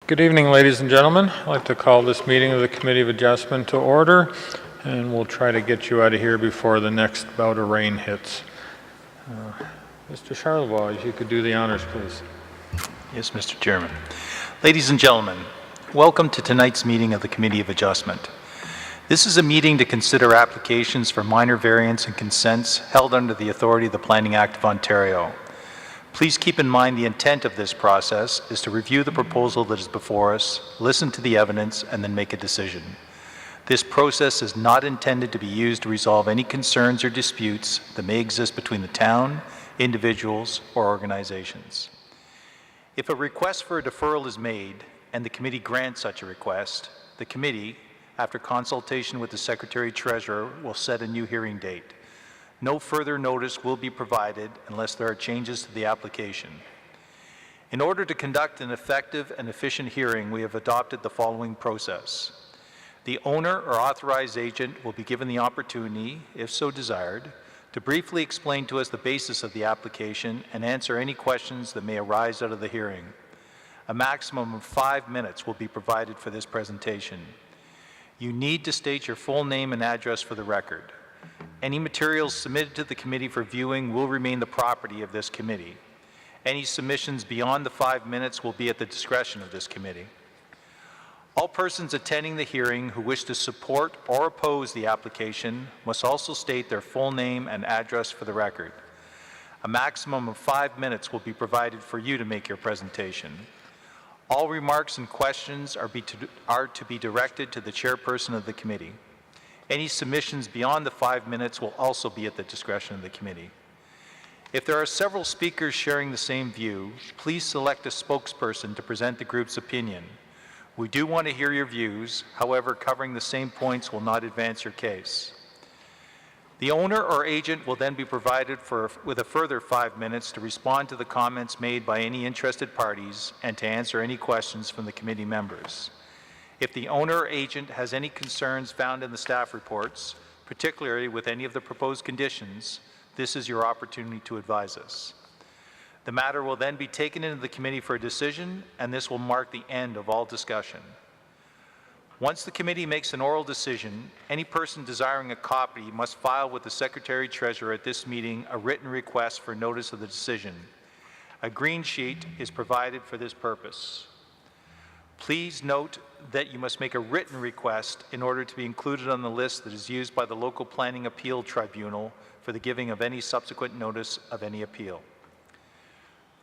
Good evening, ladies and gentlemen. I'd like to call this meeting of the Committee of Adjustment to order, and we'll try to get you out of here before the next bout of rain hits. Mr. Charlevoix, if you could do the honors, please. Yes, Mr. Chairman. Ladies and gentlemen, welcome to tonight's meeting of the Committee of Adjustment. This is a meeting to consider applications for minor variance and consents held under the authority of the Planning Act of Ontario. Please keep in mind the intent of this process is to review the proposal that is before us, listen to the evidence, and then make a decision. This process is not intended to be used to resolve any concerns or disputes that may exist between the town, individuals, or organizations. If a request for a deferral is made and the committee grants such a request, the committee, after consultation with the Secretary-Treasurer, will set a new hearing date. No further notice will be provided unless there are changes to the application. In order to conduct an effective and efficient hearing, we have adopted the following process. The owner or authorized agent will be given the opportunity, if so desired, to briefly explain to us the basis of the application and answer any questions that may arise out of the hearing. A maximum of 5 minutes will be provided for this presentation. You need to state your full name and address for the record. Any materials submitted to the committee for viewing will remain the property of this committee. Any submissions beyond the 5 minutes will be at the discretion of this committee. All persons attending the hearing who wish to support or oppose the application must also state their full name and address for the record. A maximum of 5 minutes will be provided for you to make your presentation. All remarks and questions are to be directed to the chairperson of the committee. Any submissions beyond the 5 minutes will also be at the discretion of the committee. If there are several speakers sharing the same view, please select a spokesperson to present the group's opinion. We do want to hear your views, however, covering the same points will not advance your case. The owner or agent will then be provided with a further 5 minutes to respond to the comments made by any interested parties and to answer any questions from the committee members. If the owner or agent has any concerns found in the staff reports, particularly with any of the proposed conditions, this is your opportunity to advise us. The matter will then be taken into the committee for a decision, and this will mark the end of all discussion. Once the committee makes an oral decision, any person desiring a copy must file with the Secretary-Treasurer at this meeting a written request for notice of the decision. A green sheet is provided for this purpose. Please note that you must make a written request in order to be included on the list that is used by the local planning appeal tribunal for the giving of any subsequent notice of any appeal.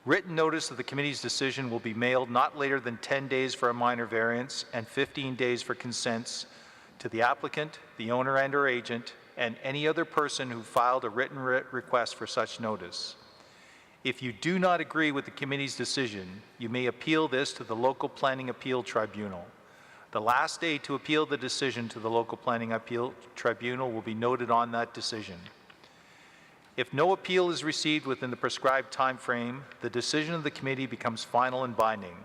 Written notice of the committee's decision will be mailed not later than 10 days for a minor variance and 15 days for consents to the applicant, the owner and/or agent, and any other person who filed a written request for such notice. If you do not agree with the committee's decision, you may appeal this to the local planning appeal tribunal. The last day to appeal the decision to the local planning appeal tribunal will be noted on that decision. If no appeal is received within the prescribed time frame, the decision of the committee becomes final and binding.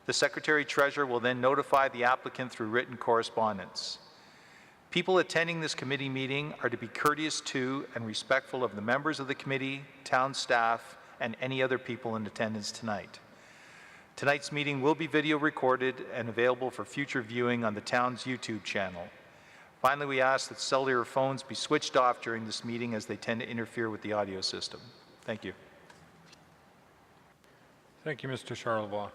The Secretary-Treasurer will then notify the applicant through written correspondence. People attending this committee meeting are to be courteous to and respectful of the members of the committee, town staff, and any other people in attendance tonight. Tonight's meeting will be video recorded and available for future viewing on the town's YouTube channel. Finally, we ask that cellular phones be switched off during this meeting as they tend to interfere with the audio system. Thank you. Thank you, Mr. Charlevoix.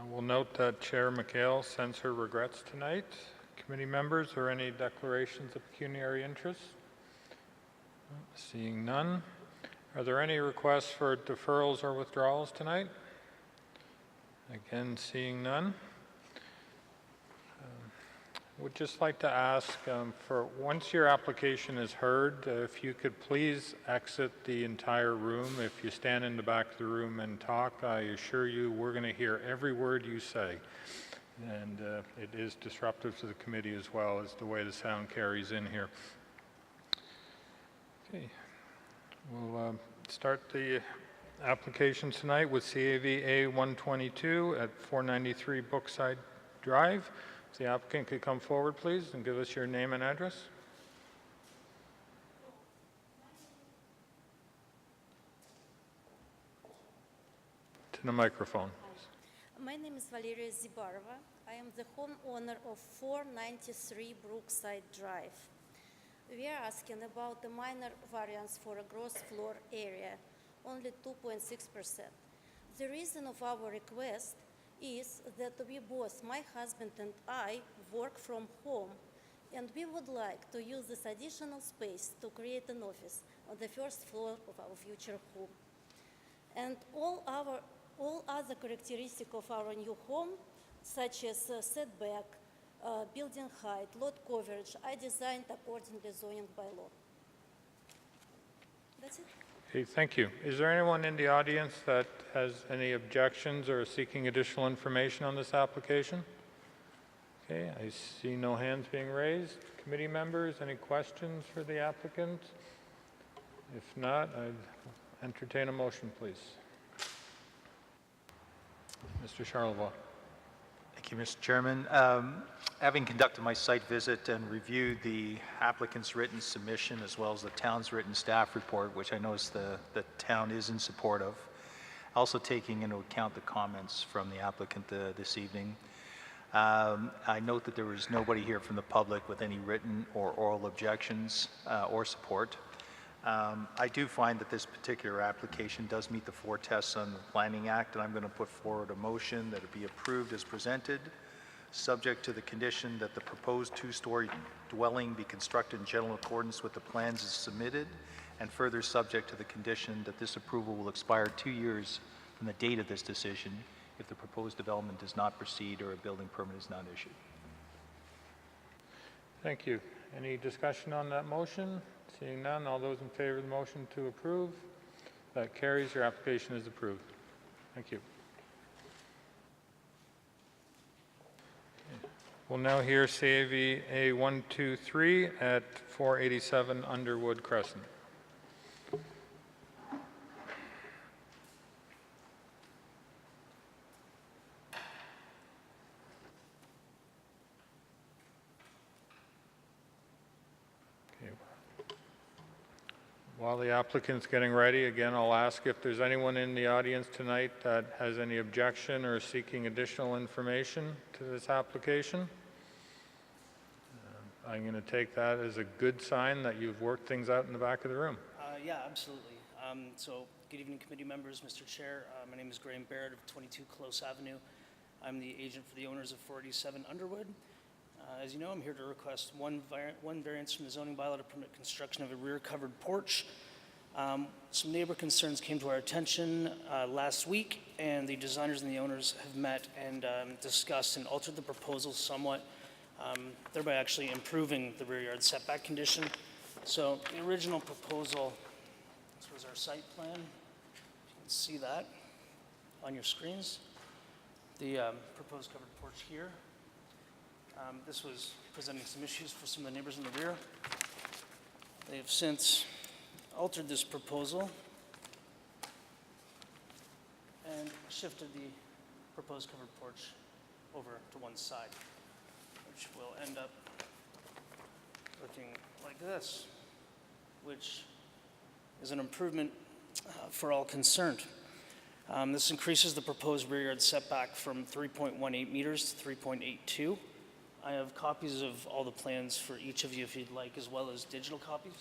We'll note that Chair McHale sends her regrets tonight. Committee members, or any declarations of pecuniary interest? Seeing none. Are there any requests for deferrals or withdrawals tonight? Again, seeing none. Would just like to ask for once your application is heard, if you could please exit the entire room. If you stand in the back of the room and talk, I assure you we're going to hear every word you say. And it is disruptive to the committee as well as the way the sound carries in here. Okay. We'll start the application tonight with CAV A122 at 493 Brookside Drive. If the applicant could come forward, please, and give us your name and address. To the microphone. My name is Valeria Zibarova. I am the homeowner of 493 Brookside Drive. We are asking about a minor variance for a gross floor area, only 2.6%. The reason of our request is that we both, my husband and I, work from home, and we would like to use this additional space to create an office on the first floor of our future home. And all other characteristics of our new home, such as setback, building height, lot coverage, are designed according to zoning bylaw. That's it. Okay, thank you. Is there anyone in the audience that has any objections or is seeking additional information on this application? Okay, I see no hands being raised. Committee members, any questions for the applicant? If not, I'd entertain a motion, please. Mr. Charlevoix. Thank you, Mr. Chairman. Having conducted my site visit and reviewed the applicant's written submission as well as the town's written staff report, which I notice the town is in support of, also taking into account the comments from the applicant this evening, I note that there was nobody here from the public with any written or oral objections or support. I do find that this particular application does meet the 4 tests on the Planning Act, and I'm going to put forward a motion that it be approved as presented, subject to the condition that the proposed 2-story dwelling be constructed in general accordance with the plans as submitted, and further subject to the condition that this approval will expire 2 years from the date of this decision if the proposed development does not proceed or a building permit is not issued. Thank you. Any discussion on that motion? Seeing none, all those in favor of the motion to approve? That carries. Your application is approved. Thank you. We'll now hear CAV A123 at 487 Underwood Crescent. While the applicant's getting ready, again, I'll ask if there's anyone in the audience tonight that has any objection or seeking additional information to this application. I'm going to take that as a good sign that you've worked things out in the back of the room. Yeah, absolutely. So, good evening, committee members, Mr. Chair. My name is Graham Baird of 22 Close Avenue. I'm the agent for the owners of 487 Underwood. As you know, I'm here to request one variance from the zoning bylaw to permit construction of a rear covered porch. Some neighbor concerns came to our attention last week, and the designers and the owners have met and discussed and altered the proposal somewhat, thereby actually improving the rear yard setback condition. So the original proposal, this was our site plan. You can see that on your screens. The proposed covered porch here. This was presenting some issues for some of the neighbors in the rear. They have since altered this proposal and shifted the proposed covered porch over to one side, which will end up looking like this, which is an improvement for all concerned. This increases the proposed rear yard setback from 3.18 meters to 3.82. I have copies of all the plans for each of you if you'd like, as well as digital copies.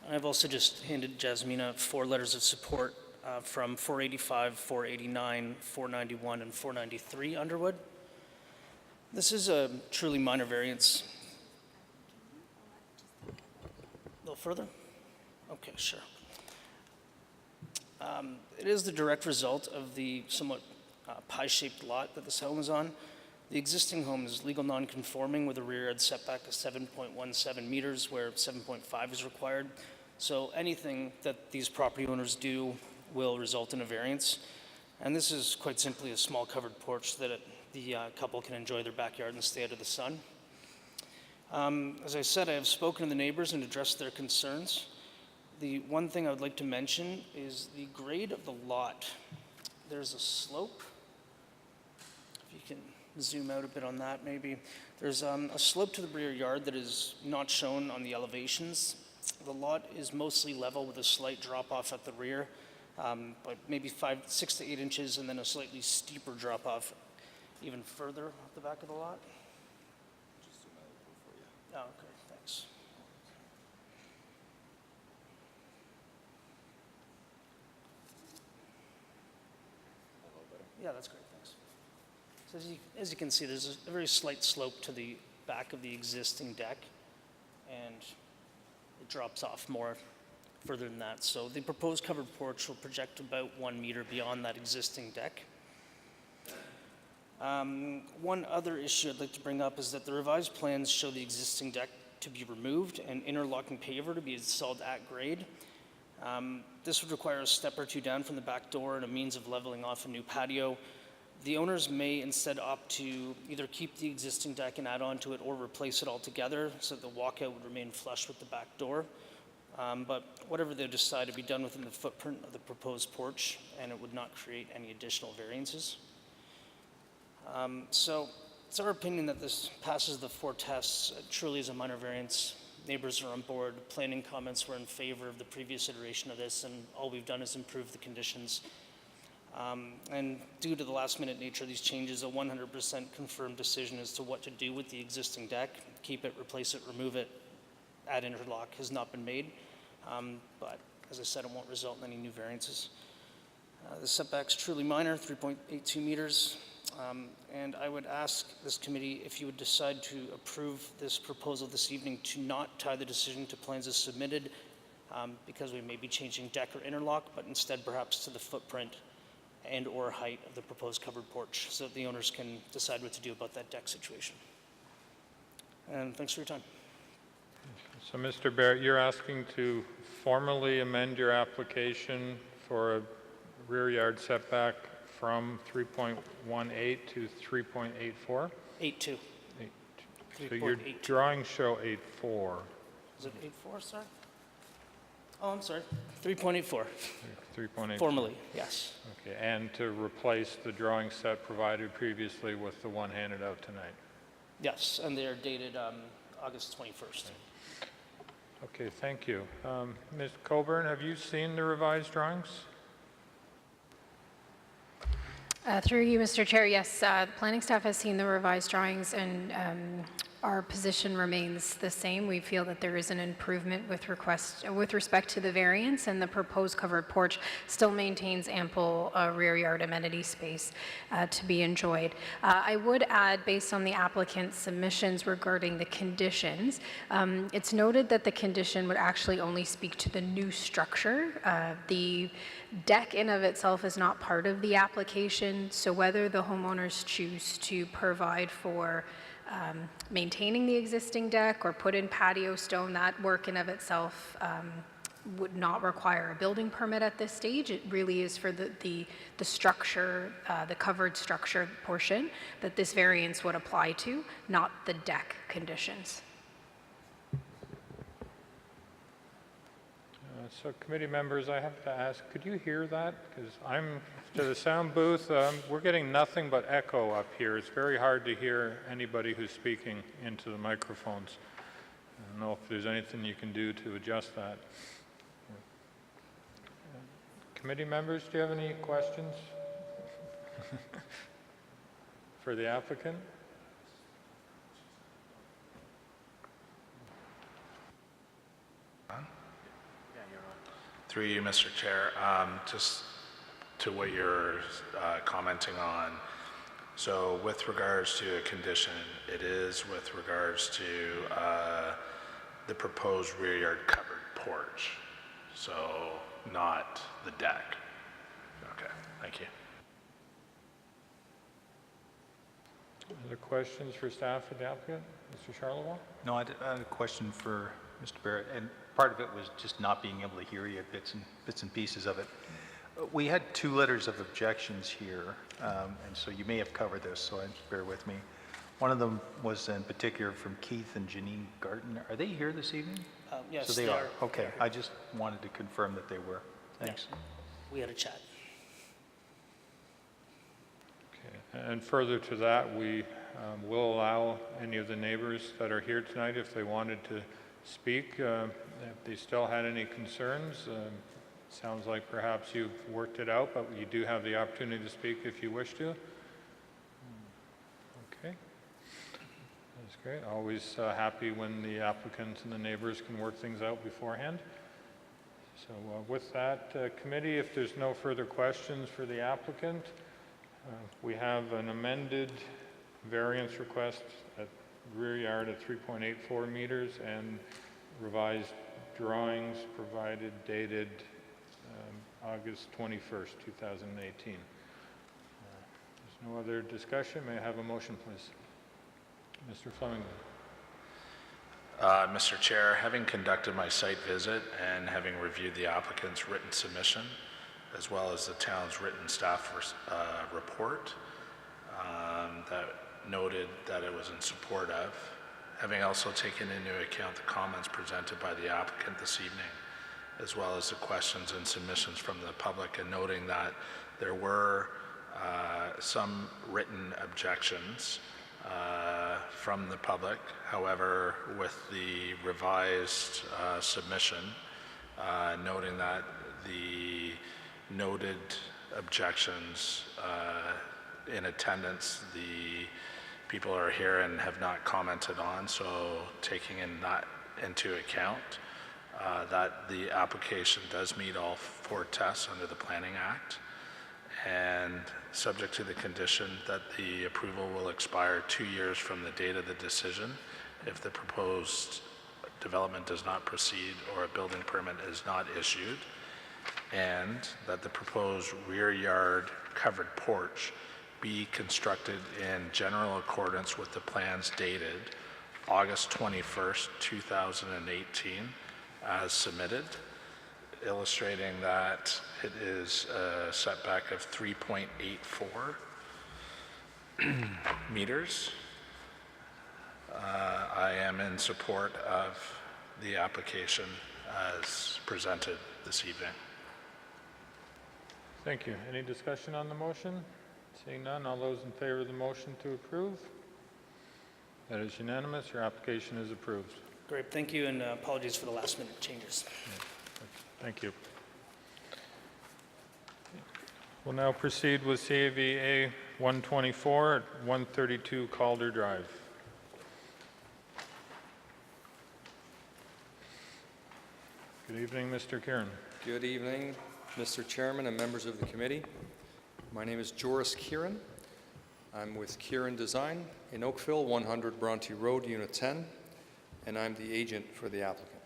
I've also just handed Jasmina 4 letters of support from 485, 489, 491, and 493 Underwood. This is a truly minor variance. A little further? Okay, sure. It is the direct result of the somewhat pie-shaped lot that this home is on. The existing home is legal non-conforming with a rear yard setback of 7.17 meters where 7.5 is required. So anything that these property owners do will result in a variance. And this is quite simply a small covered porch that the couple can enjoy their backyard and stay out of the sun. As I said, I have spoken to the neighbors and addressed their concerns. The one thing I would like to mention is the grade of the lot. There's a slope can zoom out a bit on that maybe. There's a slope to the rear yard that is not shown on the elevations. The lot is mostly level with a slight drop off at the rear, but maybe 6 to 8 inches, and then a slightly steeper drop off even further at the back of the lot. Oh, okay, thanks. Yeah, that's great, thanks. So as you can see, there's a very slight slope to the back of the existing deck, and it drops off more further than that. So the proposed covered porch will project about 1 meter beyond that existing deck. One other issue I'd like to bring up is that the revised plans show the existing deck to be removed and interlocking paver to be installed at grade. This would require a step or two down from the back door and a means of leveling off a new patio. The owners may instead opt to either keep the existing deck and add on to it or replace it altogether so that the walkout would remain flush with the back door. But whatever they decide to be done within the footprint of the proposed porch, and it would not create any additional variances. So it's our opinion that this passes the 4 tests. It truly is a minor variance. Neighbors are on board. Planning comments were in favor of the previous iteration of this, and all we've done is improve the conditions. And due to the last-minute nature of these changes, a 100% confirmed decision as to what to do with the existing deck, keep it, replace it, remove it, add interlock, has not been made. But as I said, it won't result in any new variances. The setback's truly minor, 3.82 meters. And I would ask this committee if you would decide to approve this proposal this evening to not tie the decision to plans as submitted, because we may be changing deck or interlock, but instead perhaps to the footprint and or height of the proposed covered porch so that the owners can decide what to do about that deck situation. And thanks for your time. So Mr. Barrett, you're asking to formally amend your application for a rear yard setback from 3.18 to 3.84? 8.2. So your drawings show 8.4. Is it 8.4, sorry? Oh, I'm sorry, 3.84. 3.8. Formally, yes. Okay, and to replace the drawing set provided previously with the one handed out tonight? Yes, and they are dated August 21st. Okay, thank you. Ms. Coburn, have you seen the revised drawings? Through you, Mr. Chair, yes, the planning staff has seen the revised drawings, and our position remains the same. We feel that there is an improvement with respect to the variance, and the proposed covered porch still maintains ample rear yard amenity space to be enjoyed. I would add, based on the applicant's submissions regarding the conditions, it's noted that the condition would actually only speak to the new structure. The deck in of itself is not part of the application, so whether the homeowners choose to provide for maintaining the existing deck or put in patio stone, that work in of itself would not require a building permit at this stage. It really is for the structure, the covered structure portion that this variance would apply to, not the deck conditions. So committee members, I have to ask, could you hear that? Because I'm to the sound booth, we're getting nothing but echo up here. It's very hard to hear anybody who's speaking into the microphones. I don't know if there's anything you can do to adjust that. Committee members, do you have any questions for the applicant? Through you, Mr. Chair, just to what you're commenting on. So with regards to a condition, it is with regards to the proposed rear yard covered porch. So not the deck. Okay, thank you. Other questions for staff or the applicant? Mr. Charlebois? No, I had a question for Mr. Barrett, and part of it was just not being able to hear you, bits and pieces of it. We had 2 letters of objections here, and so you may have covered this, so bear with me. One of them was in particular from Keith and Janine Garten. Are they here this evening? Yes, So they are. Okay, I just wanted to confirm that they were. Thanks. Yeah, we had a chat. Okay. And further to that, we will allow any of the neighbors that are here tonight, if they wanted to speak, if they still had any concerns. Sounds like perhaps you've worked it out, but you do have the opportunity to speak if you wish to. Okay. That's great. Always happy when the applicants and the neighbors can work things out beforehand. So with that, committee, if there's no further questions for the applicant, we have an amended variance request at rear yard at 3.84 meters and revised drawings provided dated August 21st, 2018. There's no other discussion. May I have a motion, please? Mr. Fleming. Mr. Chair, having conducted my site visit and having reviewed the applicant's written submission, as well as the town's written staff report that noted that it was in support of, having also taken into account the comments presented by the applicant this evening, as well as the questions and submissions from the public, and noting that there were some written objections from the public. However, with the revised submission, noting that the noted objections in attendance, the people are here and have not commented on, so taking that into account, that the application does meet all 4 tests under the Planning Act, and subject to the condition that the approval will expire 2 years from the date of the decision if the proposed development does not proceed or a building permit is not issued, and that the proposed rear yard covered porch be constructed in general accordance with the plans dated August 21st, 2018, as submitted, illustrating that it is a setback of 3.84 meters. I am in support of the application as presented this evening. Thank you. Any discussion on the motion? Seeing none, all those in favor of the motion to approve? That is unanimous. Your application is approved. Great, thank you, and apologies for the last minute changes. Thank you. We'll now proceed with CAVA 124 at 132 Calder Drive. Good evening, Mr. Kieran. Good evening, Mr. Chairman and members of the committee. My name is Joris Kieran. I'm with Kieran Design in Oakville, 100 Bronte Road, Unit 10, and I'm the agent for the applicant.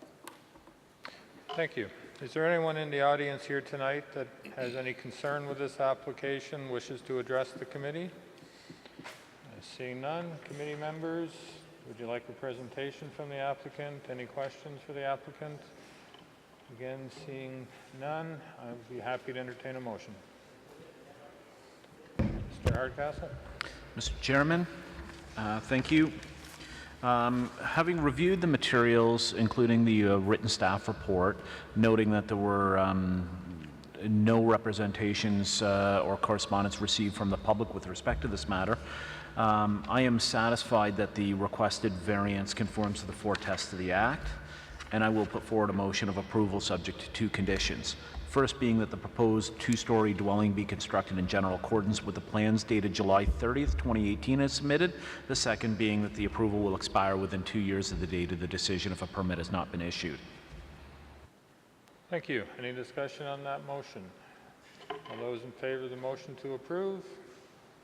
Thank you. Is there anyone in the audience here tonight that has any concern with this application, wishes to address the committee? Seeing none, committee members, would you like a presentation from the applicant? Any questions for the applicant? Again, seeing none, I would be happy to entertain a motion. Mr. Hardcastle? Mr. Chairman, thank you. Having reviewed the materials, including the written staff report, noting that there were no representations or correspondence received from the public with respect to this matter, I am satisfied that the requested variance conforms to the 4 tests of the Act, and I will put forward a motion of approval subject to 2 conditions. First being that the proposed 2-story dwelling be constructed in general accordance with the plans dated July 30th, 2018 as submitted. The second being that the approval will expire within 2 years of the date of the decision if a permit has not been issued. Thank you. Any discussion on that motion? All those in favor of the motion to approve?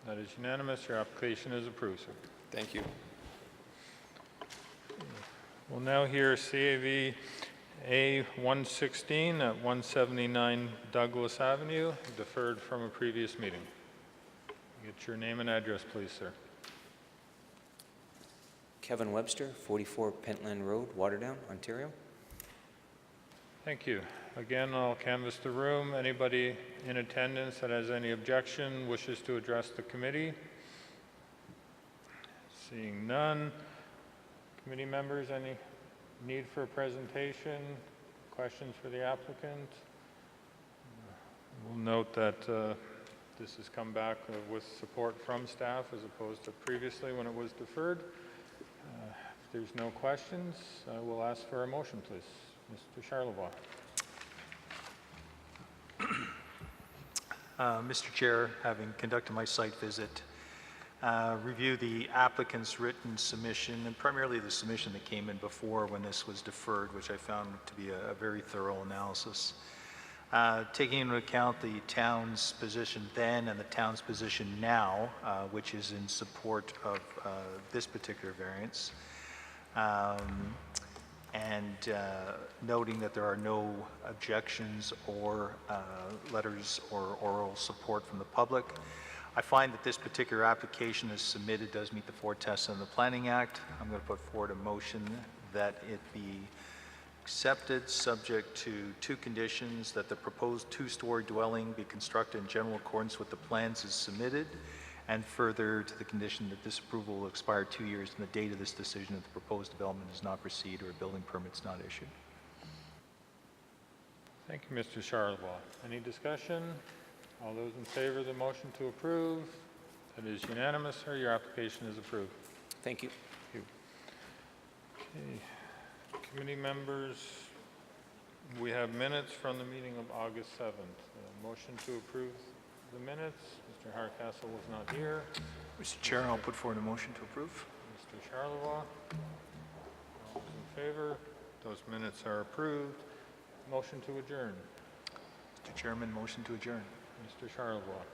That is unanimous. Your application is approved, sir. Thank you. We'll now hear CAV A116 at 179 Douglas Avenue, deferred from a previous meeting. Get your name and address, please, sir. Kevin Webster, 44 Pentland Road, Waterdown, Ontario. Thank you. Again, I'll canvass the room. Anybody in attendance that has any objection, wishes to address the committee? Seeing none. Committee members, any need for a presentation? Questions for the applicant? We'll note that This has come back with support from staff as opposed to previously when it was deferred. If there's no questions, we'll ask for a motion, please. Mr. Charlevoix. Mr. Chair, having conducted my site visit, review the applicant's written submission, and primarily the submission that came in before when this was deferred, which I found to be a very thorough analysis. Taking into account the town's position then and the town's position now, which is in support of this particular variance, and noting that there are no objections or letters or oral support from the public, I find that this particular application as submitted does meet the 4 tests in the Planning Act. I'm going to put forward a motion that it be accepted, subject to 2 conditions: that the proposed 2-story dwelling be constructed in general accordance with the plans as submitted, and further to the condition that this approval will expire 2 years from the date of this decision if the proposed development does not proceed or a building permit is not issued. Thank you, Mr. Charlevoix. Any discussion? All those in favor of the motion to approve? That is unanimous, sir. Your application is approved. Thank you. Thank you. Okay. Committee members, we have minutes from the meeting of August 7th. Motion to approve the minutes. Mr. Hardcastle was not here. Mr. Chair, I'll put forward a motion to approve. Mr. Charlevoix. All those in favor? Those minutes are approved. Motion to adjourn. Mr. Chairman, motion to adjourn. Mr. Charlevoix.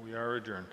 We are adjourned.